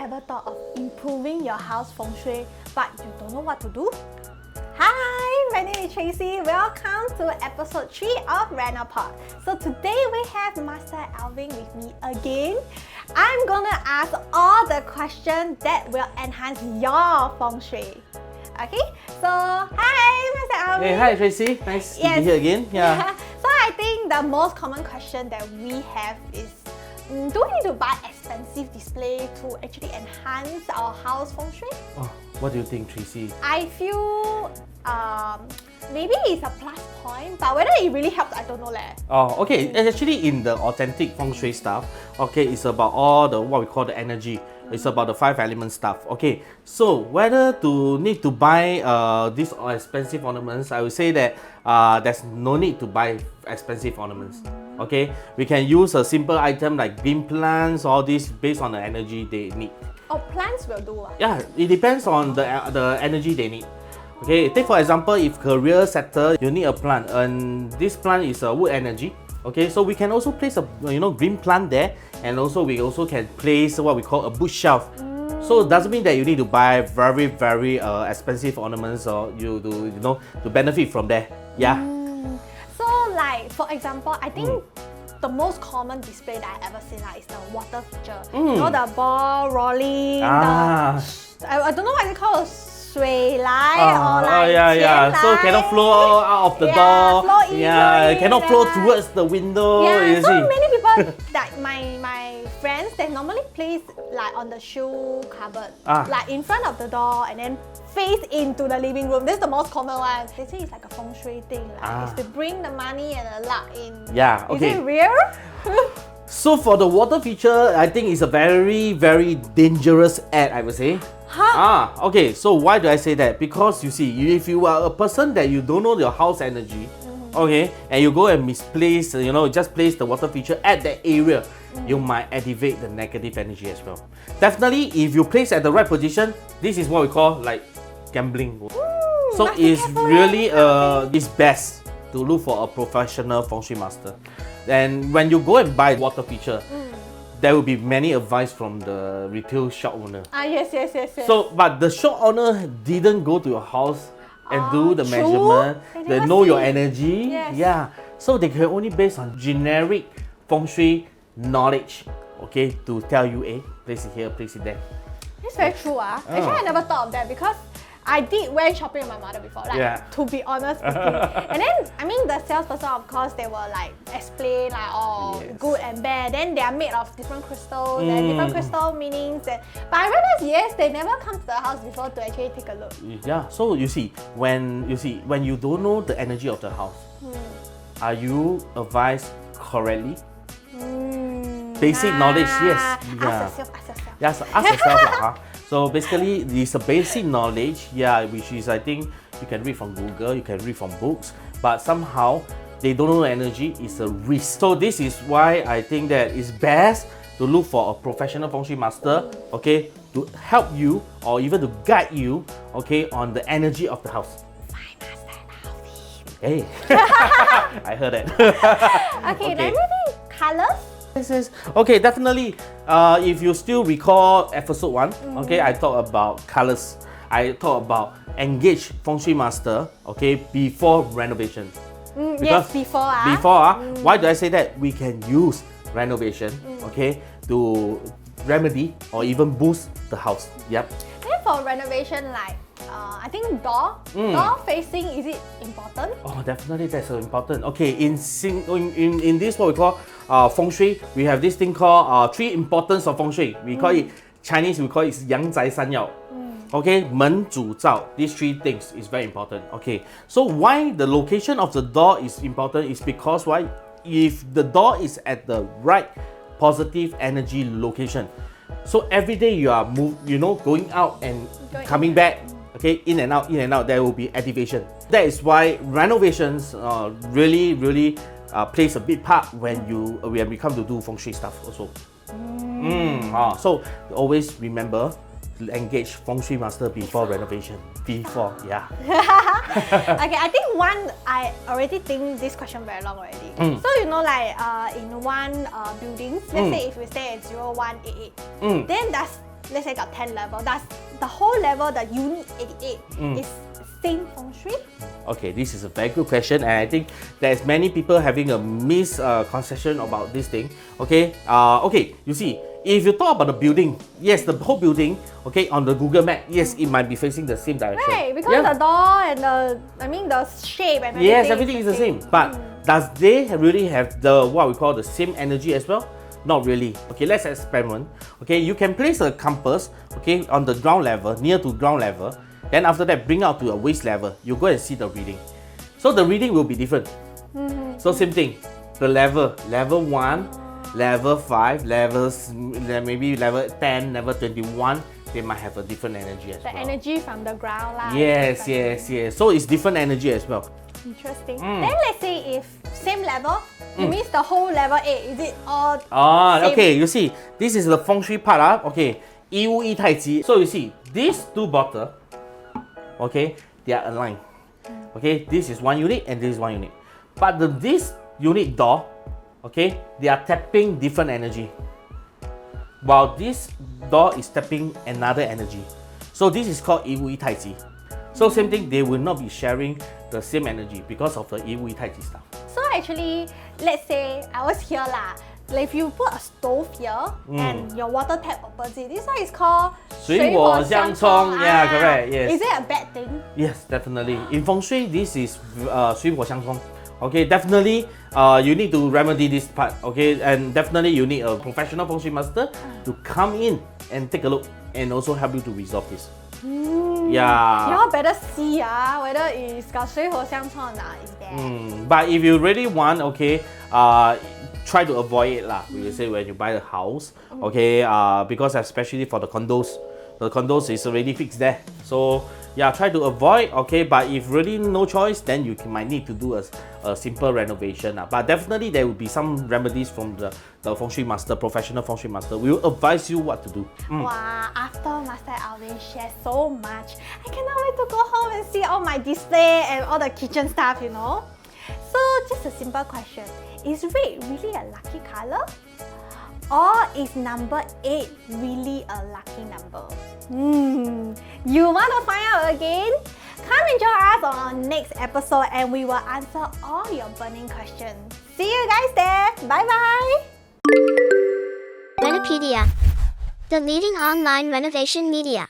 ever thought of improving your house feng shui, but you don't know what to do? Hi, my name is Tracy. Welcome to episode 3 of Renopedia. So today we have Master Alvin with me again. I'm gonna ask all the questions that will enhance your feng shui. Okay, so hi, Master Alvin. Hey, hi Tracy. Nice to be here again. Yeah. So I think the most common question that we have is, do we need to buy expensive display to actually enhance our house feng shui? Oh, what do you think, Tracy? I feel maybe it's a plus point, but whether it really helps, I don't know leh. Oh, okay. Actually, in the authentic feng shui stuff, okay, it's about all the what we call the energy. It's about the 5 element stuff. Okay, so whether to need to buy these expensive ornaments, I would say that there's no need to buy expensive ornaments. Okay, we can use a simple item like bean plants, all this based on the energy they need. Oh, plants will do. Yeah, it depends on the energy they need. Okay, take for example, if career sector, you need a plant, and this plant is a wood energy. Okay, so we can also place a green plant there, and also we also can place what we call a bush shelf. So it doesn't mean that you need to buy very expensive ornaments or to benefit from there. Yeah. So like for example, I think the most common display that I ever seen is the water feature. You know, the ball rolling, I don't know what it's called, shui lai or like yeah. So cannot flow out of the door. Flow easily, cannot flow towards the window. Yeah, so many people like my friends, they normally place like on the shoe cupboard, like in front of the door, and then face into the living room. This is the most common one. They say it's like a feng shui thing, like it's to bring the money and the luck in. Yeah, okay. Is it real? So for the water feature, I think it's a very dangerous ad, I would say. Huh? Okay, so why do I say that? Because you see, if you are a person that you don't know your house energy, okay, and you go and misplace, just place the water feature at that area, you might activate the negative energy as well. Definitely, if you place at the right position, this is what we call like gambling. So it's really it's best to look for a professional feng shui master. And when you go and buy water feature, there will be many advice from the retail shop owner. Yes. So, but the shop owner didn't go to your house and do the true. measurement. They know your energy. Yes. Yeah. So they can only base on generic feng shui knowledge, okay, to tell you, place it here, place it there. It's very true. Actually, I never thought of that because I did went shopping with my mother before, to be honest speaking. And then, I mean, the salesperson, of course, they will like explain like, good and bad. Then they are made of different crystals and different crystal meanings. But I realized, yes, they never come to the house before to actually take a look. Yeah, so you see, when you don't know the energy of the house, are you advised correctly? Basic knowledge, yes. Ask yourself. Yes, ask yourself. So basically, it's a basic knowledge, which is I think you can read from Google, you can read from books, but somehow they don't know energy is a risk. So this is why I think that it's best to look for a professional feng shui master, okay, to help you or even to guide you, okay, on the energy of the house. Hey, I heard that. Okay, then maybe colors? Yes. Okay, definitely. If you still recall episode 1, okay, I talked about colors. I talked about engage feng shui master, okay, before renovation. Yes, before. Why do I say that? We can use renovation, okay, to remedy or even boost the house. Yep. Then for renovation, like I think door facing, is it important? Oh, definitely that's so important. Okay, in this what we call feng shui, we have this thing called 3 importance of feng shui. We call it Chinese. We call it 阳宅三要. Okay, 门主灶. These 3 things is very important. Okay, so why the location of the door is important is because why? If the door is at the right positive energy location, so every day you are going out and coming back. Okay, in and out, there will be activation. That is why renovations really plays a big part when we come to do feng shui stuff also. So always remember to engage feng shui master before renovation. Before. Okay, I think I already think this question very long already. So in one building, let's say if we stay at 0188, then does let's say got 10 level, does the whole level, the unit 88, is same feng shui? Okay, this is a very good question, and I think there's many people having a misconception about this thing. Okay, okay, you see, if you talk about the building, yes, the whole building, okay, on the Google map, yes, it might be facing the same direction. Right, because the door and the shape and everything. Yes, everything is the same. But does they really have the what we call the same energy as well? Not really. Okay, let's experiment. Okay, you can place a compass, okay, on the ground level, near to ground level. Then after that, bring out to a waist level. You go and see the reading. So the reading will be different. So same thing. The level 1, level 5, maybe level 10, level 21, they might have a different energy as well. The energy from the ground lah. Yes. So it's different energy as well. Interesting. Then let's say if same level, it means the whole level 8, is it all same? Okay, you see, this is the feng shui part. Okay, 一物一太极. So you see, these two bottles, okay, they are aligned. Okay, this is one unit and this is one unit. But this unit door, okay, they are tapping different energy. While this door is tapping another energy. So this is called 一物一太极. So same thing, they will not be sharing the same energy because of the 一物一太极 stuff. So actually, let's say I was here lah. Like if you put a stove here and your water tap opposite, this one is called 水火相冲. Yeah, correct. Yes. Is it a bad thing? Yes, definitely. In feng shui, this is 水火相冲. Okay, definitely you need to remedy this part. Okay, and definitely you need a professional feng shui master to come in and take a look and also help you to resolve this. Yeah. Y'all better see whether it's got 水火相冲or not. Is bad. But if you really want, okay, try to avoid it lah. We will say when you buy a house, okay, because especially for the condos is already fixed there. So yeah, try to avoid, okay. But if really no choice, then you might need to do a simple renovation lah. But definitely there will be some remedies from the feng shui master, professional feng shui master. We will advise you what to do. Wow, after Master Alvin shares so much, I cannot wait to go home and see all my display and all the kitchen stuff, you know. So just a simple question. Is red really a lucky color? Or is number 8 really a lucky number? You want to find out again? Come and join us on our next episode and we will answer all your burning questions. See you guys there. Bye bye. Renopedia, the leading online renovation media.